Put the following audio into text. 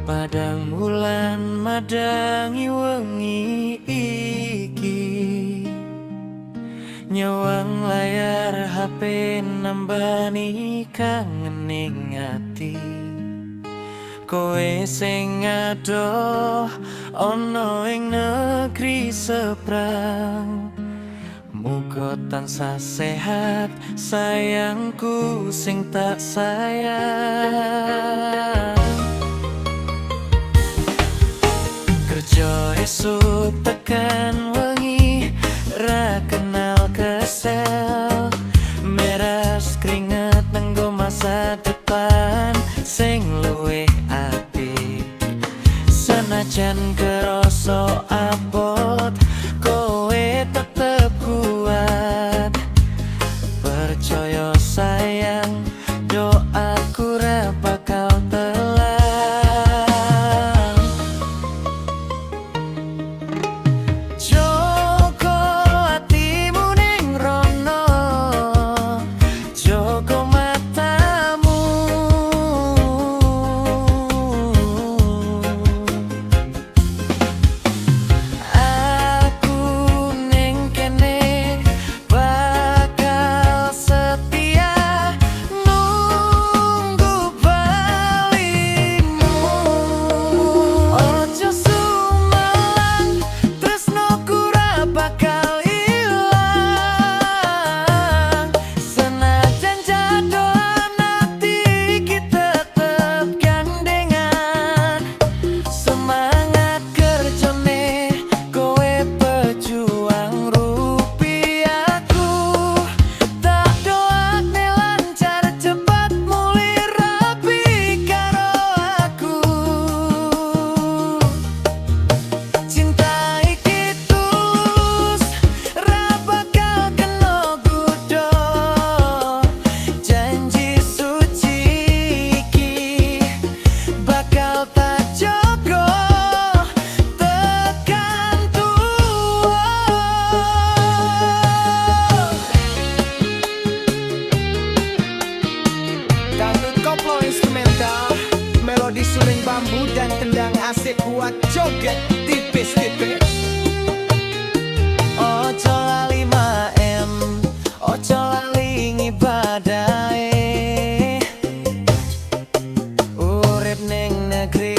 Padang bulan madangi wengi iki, nyawang layar HP nambani kangening ati. Kowe sing adoh ana ing negeri seberang, muga tansah sehat sayangku sing tak sayang. Kerja esuk tekan wengi, ra kenal kesel, meras keringet nenggo masa depan sing luwih apik. Senajan kerasa abot, kowe tetep kuat. Percaya sayang, doaku ra bakal telat. Joko atimu ning rono, joko matamu. Aku ning kene bakal setia nunggu balimu. Ojo sumelang, tresnoku ra bakal ilang. Senajan jadoan ati, kita tetep gandengan. Semangat kerjane, kowe pejuang rupiahku. Tak doakne lancar cepat mulih rapi karo aku. Cinta iki tulus, ra bakal kena gudo. Janji suci iki bakal tak jaga tekan tuwa. Dangdut koplo instrumental, melodi suling bambu dan tendang asik buat joget tipis-tipis. Ojo lali maem, ojo lali ngibadahe. Urip ning negeri